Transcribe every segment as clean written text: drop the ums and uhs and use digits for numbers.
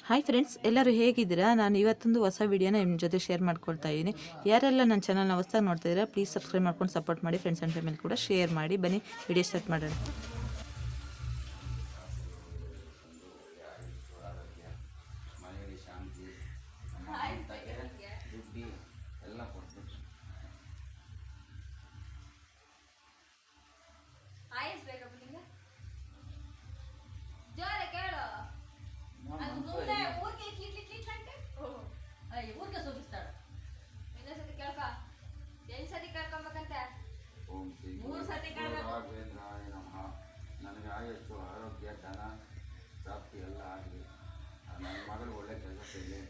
Hi friends, ಎಲ್ಲರೂ ಹೇಗಿದ್ದೀರಾ? ನಾನು ಇವತ್ತೊಂದು ಹೊಸ ವಿಡಿಯೋನ ನಿಮ್ಮ ಜೊತೆ ಶೇರ್ ಮಾಡ್ಕೊಳ್ತಾ ಇದ್ದೀನಿ. ಯಾರೆಲ್ಲ ನನ್ನ ಚಾನಲ್ನ ಹೊಸದಾಗಿ ನೋಡ್ತಾ ಇದ್ದೀರಾ, ಪ್ಲೀಸ್ ಸಬ್ಸ್ಕ್ರೈಬ್ ಮಾಡ್ಕೊಂಡು ಸಪೋರ್ಟ್ ಮಾಡಿ. ಫ್ರೆಂಡ್ಸ್ ಆ್ಯಂಡ್ ಫ್ಯಾಮಿಲಿ ಕೂಡ ಶೇರ್ ಮಾಡಿ. ಬನ್ನಿ ವಿಡಿಯೋ ಸ್ಟಾರ್ಟ್ ಮಾಡೋಣ. ಊರ್ಗೆ ಸೂಚಿಸ್ತಾಳ ಇನ್ನೊಂದ್ಸತಿ ಕೇಳ್ಕ ಎಲ್ಲಿ ಸತಿ ಕೇಳ್ಕೊಂಬೇಕಂತೆ ಓಂ ಶ್ರೀ 3 ಸತಿ ಕೇಳ್ಬೇಕು. ರಾಘವೇಂದ್ರಾಯ ನಮಃ. ನನಗೆ ಆಯಸ್ಸು ಆರೋಗ್ಯ ಧನ ಪ್ರಾಪ್ತಿ ಎಲ್ಲ ಆಗಲಿ. ನನ್ನ ಮಗಳು ಒಳ್ಳೆ ಕೆಲಸ ಸಿಗಲಿ.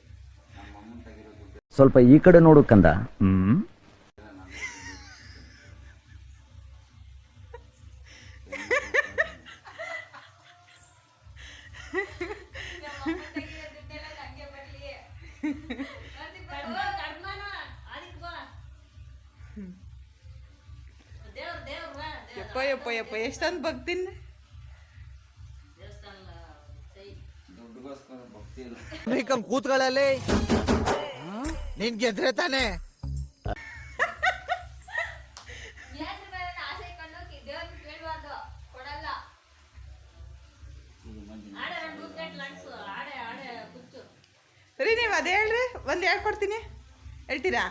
ನಮ್ಮ ಅಮ್ಮನ ತೆಗಿರೋ ದುಡ್ಡು ಸ್ವಲ್ಪ ಈ ಕಡೆ ನೋಡು ಕಂದ. ಯಪ್ಪ ಎಷ್ಟೊಂದು ಭಕ್ತಿನ ದುಡ್ಡುಗೋಸ್ಕರ ಭಕ್ತಿ ಇಲ್ಲ. ಬೇಕಂಗ್ ಕೂತ್ಗಳಲ್ಲಿ ನಿನ್ ಗೆದ್ರೆ ತಾನೆ. ಆಸೆ ಕಂಡು ದೇವ್ರನ್ನ ಕೇಳಬಾರ್ದು, ಕೊಡಲ್ಲ. ಆಡೆ 2 ಗಂಟೆ ಲಂಚು ಆಡೆ ಕುಚ್ಚು. ಸರಿ, ನೀವು ಅದೇ ಹೇಳ್ರಿ, ಒಂದು ಹೇಳ್ಕೊಡ್ತೀನಿ. ಹೇಳ್ತೀರಾ?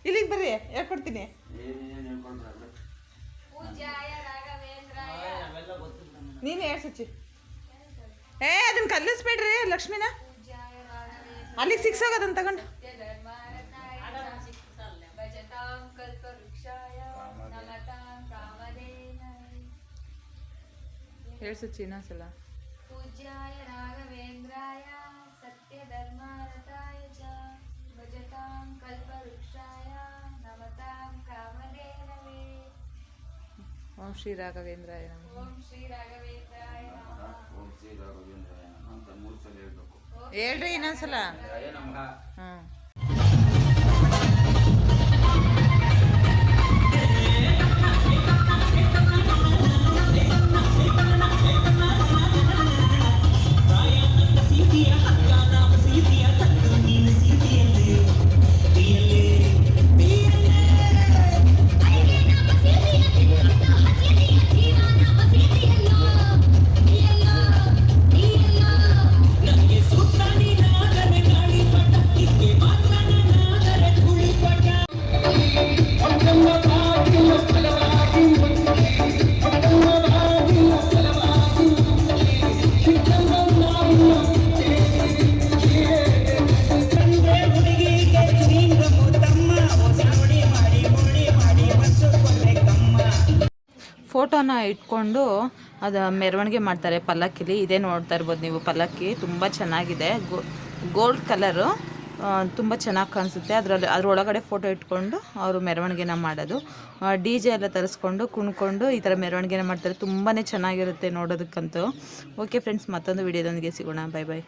ಇಲ್ಲಿಗೆ ಬರ್ರಿ, ಹೇಳ್ಕೊಡ್ತೀನಿ. ಏನೇನು ಹೇಳ್ಕೊಂಡ್ರೆ ಪೂಜ್ಯಾಯ ರಾಘವೇಂದ್ರಾಯ ನೀನು ಹೇಳಿ ಸುಚ್ಚಿ. ಅದನ್ನ ಕಲಿಸ್ಬೇಡ್ರಿ ಲಕ್ಷ್ಮಿನ. ಪೂಜ್ಯಾಯ ರಾಘವೇಂದ್ರ ಅಲ್ಲಿಗೆ ಸಿಕ್ಸ್ ಹೋಗೋದನ್ನ ತಗೊಂಡು ಧರ್ಮಾರತಾಯ ಭಜತಾಂ ಕಲ್ಪವೃಕ್ಷಾಯ ನಮತಾಂ ಕಾಮಧೇನಾಯ. ಹೇಳಿ ಸುಚ್ಚಿ ಇನ್ನೊಂದ್ಸಲ. ಪೂಜ್ಯಾಯ ರಾಘವೇಂದ್ರಾಯ ಸತ್ಯಧರ್ಮಾರತಾಯ ಚ ಭಜತಾಂ ಕಲ್ಪವೃಕ್ಷಾಯ ನಮತಾಂ ಕಾಮಧೇನವೇ. ಓಂ ಶ್ರೀ ರಾಘವೇಂದ್ರಾಯ ನಮಃ. ಓಂ ಶ್ರೀ ರಾಘವೇಂದ್ರಾಯ ನಮಃ. ಓಂ ಶ್ರೀ ರಾಘವೇಂದ್ರಾಯ ನಮಃ ಅಂತ 3 ಸಲ ಹೇಳ್ಬೇಕು. ಹೇಳ್ರಿ ಇನ್ನೊಂದ್ಸಲ. ರಾಘವೇಂದ್ರಾಯ ನಮಃ. ಹಾಂ. ಫೋಟೋನ ಇಟ್ಕೊಂಡು ಅದು ಮೆರವಣಿಗೆ ಮಾಡ್ತಾರೆ ಪಲ್ಲಕ್ಕಿಲಿ. ಇದೇ ನೋಡ್ತಾ ಇರ್ಬೋದು ನೀವು. ಪಲ್ಲಕ್ಕಿ ತುಂಬ ಚೆನ್ನಾಗಿದೆ, ಗೋಲ್ಡ್ ಕಲರು, ತುಂಬ ಚೆನ್ನಾಗಿ ಕಾಣಿಸುತ್ತೆ. ಅದರೊಳಗಡೆ ಫೋಟೋ ಇಟ್ಕೊಂಡು ಅವರು ಮೆರವಣಿಗೆನ ಮಾಡೋದು. ಡಿ ಜೆ ಎಲ್ಲ ತರಿಸ್ಕೊಂಡು ಕುಣ್ಕೊಂಡು ಈ ಥರ ಮೆರವಣಿಗೆನ ಮಾಡ್ತಾರೆ. ತುಂಬಾ ಚೆನ್ನಾಗಿರುತ್ತೆ ನೋಡೋದಕ್ಕಂತೂ. ಓಕೆ ಫ್ರೆಂಡ್ಸ್, ಮತ್ತೊಂದು ವಿಡಿಯೋದೊಂದಿಗೆ ಸಿಗೋಣ. ಬಾಯ್ ಬಾಯ್.